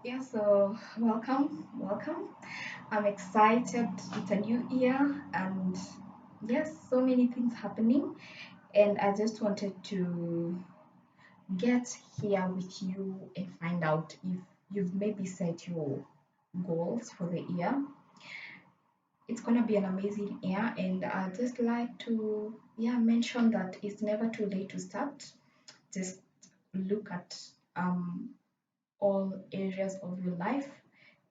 Yeah, so welcome. I'm excited. It's a new year, and yes, so many things happening. And I just wanted to get here with you and find out if you've maybe set your goals for the year. It's gonna be an amazing year, and I just like to mention that it's never too late to start. Just look at all areas of your life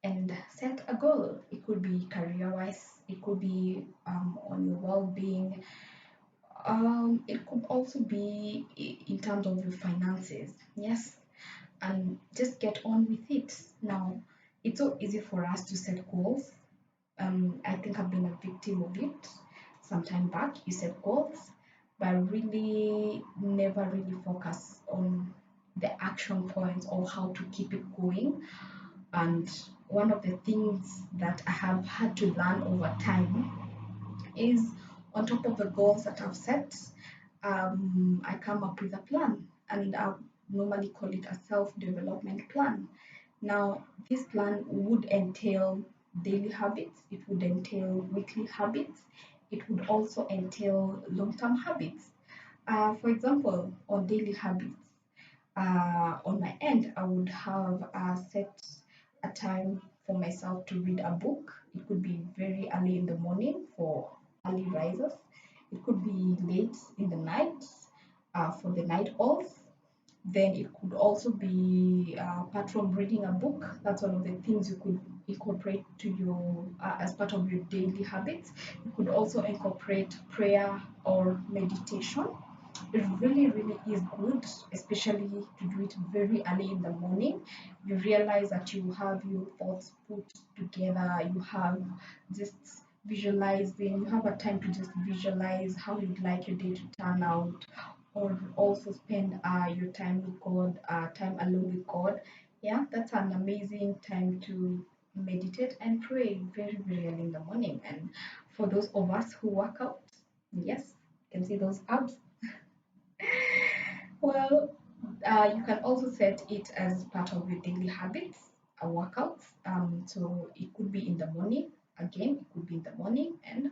and set a goal. It could be career wise, it could be on your well being, it could also be in terms of your finances. Yes, and just get on with it. Now, it's so easy for us to set goals. I think I've been a victim of it. Some time back, you set goals, but really never really focus on the action points or how to keep it going. And one of the things that I have had to learn over time is on top of the goals that I've set, I come up with a plan, and I normally call it a self development plan. Now, this plan would entail daily habits, it would entail weekly habits, it would also entail long term habits. For example, on daily habits, on my end, I would have set a time for myself to read a book. It could be very early in the morning for early risers. It could be late in the night for the night owls. Then it could also be apart from reading a book. That's one of the things you could incorporate to your as part of your daily habits. You could also incorporate prayer or meditation. It really is good, especially to do it very early in the morning. You realize that you have your thoughts put together, you have just visualizing, you have a time to just visualize how you'd like your day to turn out, or also spend your time with God, time alone with God. Yeah, that's an amazing time to meditate and pray very early in the morning. And for those of us who work out, yes, you can see those abs. Well, you can also set it as part of your daily habits, a workout. So it could be in the morning. Again, it could be in the morning and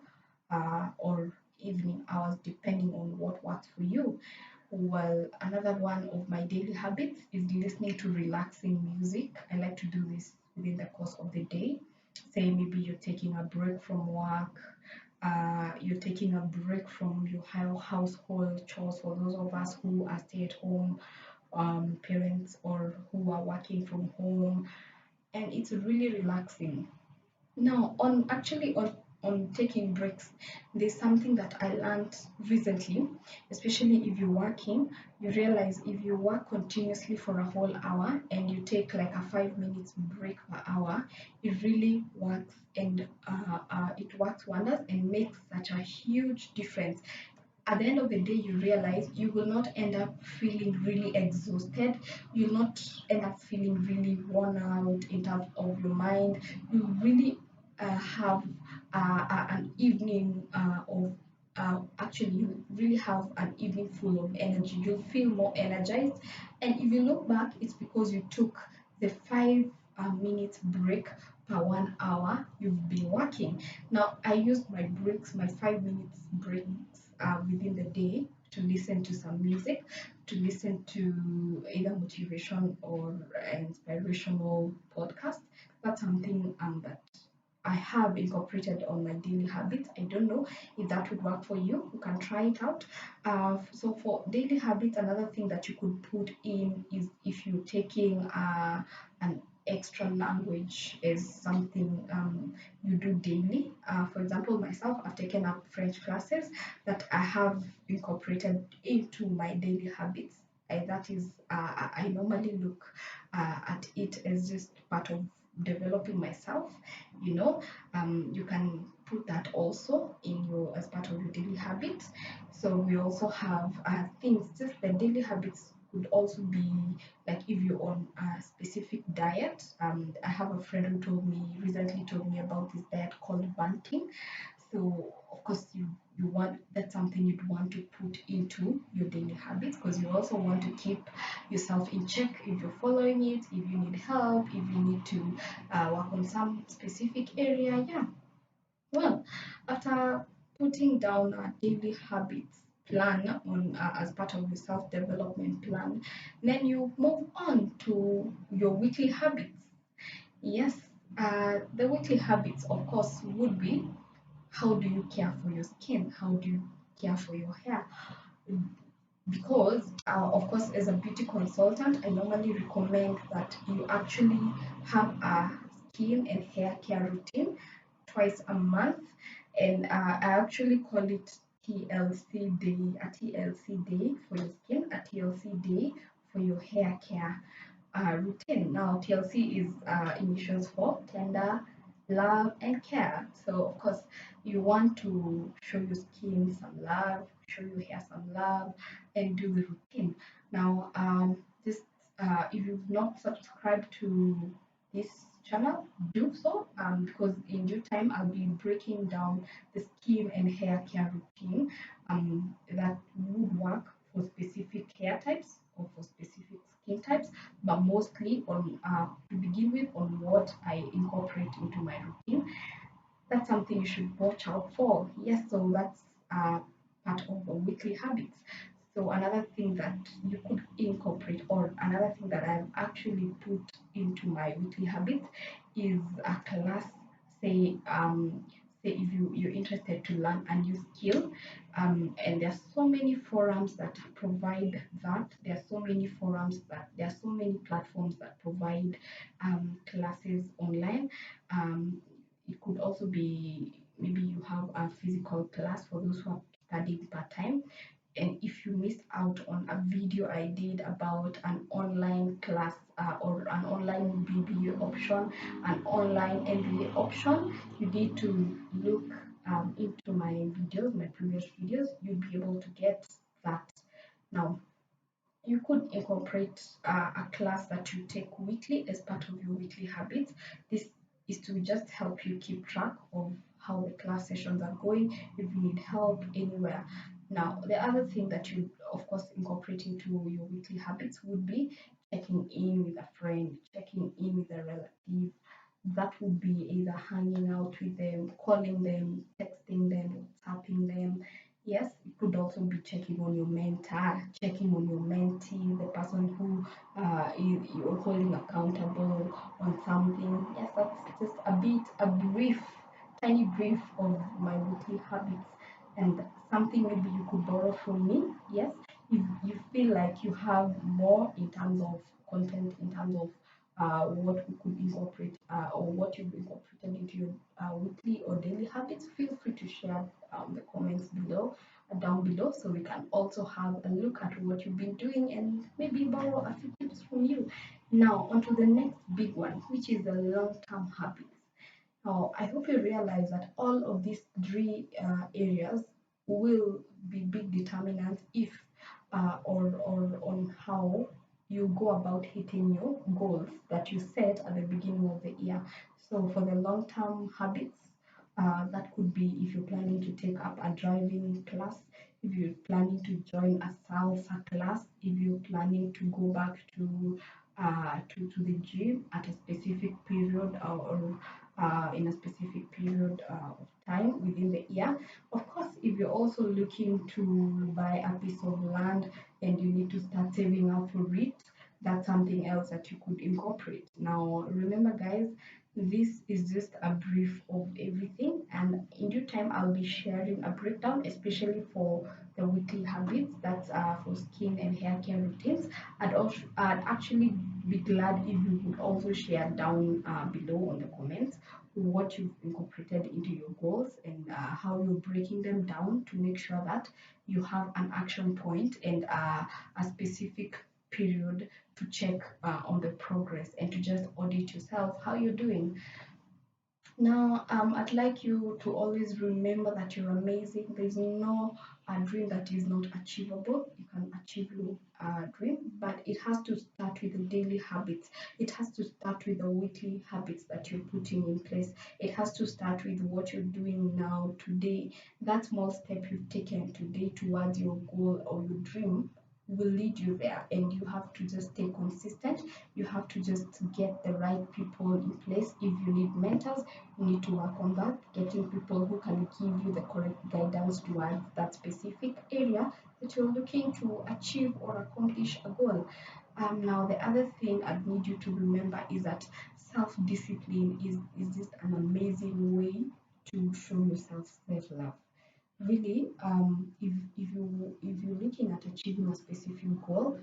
or evening hours, depending on what works for you. Well, another one of my daily habits is listening to relaxing music. I like to do this within the course of the day. Say maybe you're taking a break from work, you're taking a break from your household chores for those of us who are stay at home parents or who are working from home, and it's really relaxing. Now, on taking breaks, there's something that I learned recently, especially if you're working, you realize if you work continuously for a whole hour and you take like a 5 minutes break per hour, it really works and it works wonders and makes such a huge difference. At the end of the day, you realize you will not end up feeling really exhausted. You'll not end up feeling really worn out in terms of your mind. You really have an evening of actually you really have an evening full of energy. You'll feel more energized, and if you look back, it's because you took the 5 minutes break per 1 hour you've been working. Now, I used my breaks, my 5 minutes breaks within the day to listen to some music, to listen to either motivation or inspirational podcast. That's something that I have incorporated on my daily habits. I don't know if that would work for you. You can try it out. So for daily habits, another thing that you could put in is if you're taking an extra language is something you do daily. For example, myself, I've taken up French classes that I have incorporated into my daily habits. That is, I normally look at it as just part of developing myself. You know, you can put that also in your as part of your daily habits. So we also have things, just the daily habits could also be like if you're on a specific diet. I have a friend who told me recently told me about this diet called banting. So of course you want, that's something you'd want to put into your daily habits, because you also want to keep yourself in check if you're following it, if you need help, if you need to work on some specific area. Yeah. Well, after putting down a daily habits plan on as part of your self-development plan, then you move on to your weekly habits. Yes, the weekly habits, of course, would be: how do you care for your skin? How do you care for your hair? Because, of course, as a beauty consultant, I normally recommend that you actually have a skin and hair care routine twice a month, and I actually call it TLC day, a TLC day for your skin, a TLC day for your hair care routine. Now, TLC is initials for tender, love, and care. So, of course, you want to show your skin some love, show your hair some love, and do the routine. Now, this if you've not subscribed to this channel, do so, because in due time I'll be breaking down the skin and hair care routine that would work for specific hair types or for specific skin types, but mostly on to begin with on what I incorporate into my routine. That's something you should watch out for. Yes, so that's part of the weekly habits. So another thing that you could incorporate, or another thing that I've actually put into my weekly habits, is a class. Say, say if you're interested to learn a new skill, and there are so many forums that provide that. There are so many platforms that provide classes online. Um, it could also be maybe you have a physical class for those who are studying part time. And if you missed out on a video I did about an online class or an online BBA option, an online MBA option, you need to look into my videos, my previous videos. You'll be able to get that. Now, you could incorporate a class that you take weekly as part of your weekly habits. This is to just help you keep track of how the class sessions are going, if you need help anywhere. Now, the other thing that you, of course, incorporate into your weekly habits would be checking in with a friend, checking in with a relative. That would be either hanging out with them, calling them, texting them, WhatsApping them. Yes, it could also be checking on your mentor, checking on your mentee, the person who you're holding accountable on something. Yes, that's just a brief, tiny brief of my weekly habits, and something maybe you could borrow from me. Yes, if you feel like you have more in terms of content, in terms of what we could incorporate or what you've incorporated into your weekly or daily habits, feel free to share the comments below, down below, so we can also have a look at what you've been doing and maybe borrow a few tips from you. Now, on to the next big one, which is the long-term habits. Now, I hope you realize that all of these three areas will be big determinants if or on how you go about hitting your goals that you set at the beginning of the year. So, for the long term habits, that could be if you're planning to take up a driving class, if you're planning to join a salsa class, if you're planning to go back to the gym at a specific period or in a specific period of time within the year. Of course, if you're also looking to buy a piece of land and you need to start saving up for it, that's something else that you could incorporate. Now, remember, guys, this is just a brief of everything, and in due time, I'll be sharing a breakdown, especially for the weekly habits that's for skin and hair care routines. I'd actually be glad if you would also share down below on the comments what you've incorporated into your goals and how you're breaking them down to make sure that you have an action point and a specific period to check on the progress and to just audit yourself how you're doing. Now, I'd like you to always remember that you're amazing. There's no dream that is not achievable. You can achieve your dream, but it has to start with the daily habits. It has to start with the weekly habits that you're putting in place. It has to start with what you're doing now, today. That small step you've taken today towards your goal or your dream will lead you there, and you have to just stay consistent. You have to just get the right people in place. If you need mentors, you need to work on that, getting people who can give you the correct guidance towards that specific area that you're looking to achieve or accomplish a goal. Now, the other thing I need you to remember is that self-discipline is just an amazing way to show yourself self-love. Really, if you're looking at achieving a specific goal,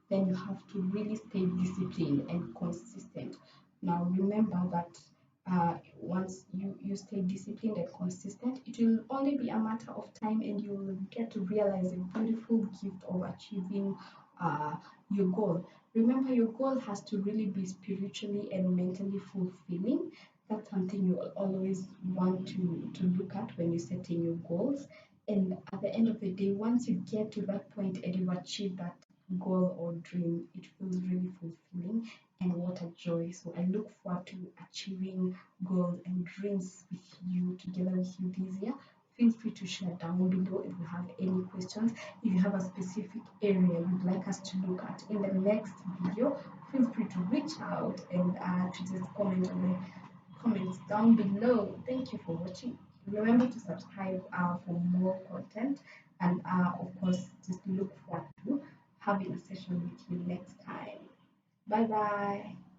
then you have to really stay disciplined and consistent. Now, remember that once you stay disciplined and consistent, it will only be a matter of time, and you will get to realize the beautiful gift of achieving uh, your goal. Remember, your goal has to really be spiritually and mentally fulfilling. That's something you always want to look at when you're setting your goals. And at the end of the day, once you get to that point and you've achieved that goal or dream, it feels really fulfilling, and what a joy. So I look forward to achieving goals and dreams with you, together with you this year. Feel free to share down below if you have any questions. If you have a specific area you'd like us to look at in the next video, feel free to reach out and to just comment on the comments down below. Thank you for watching. Remember to subscribe for more content, and of course, just look forward to having a session with you next time. Bye bye.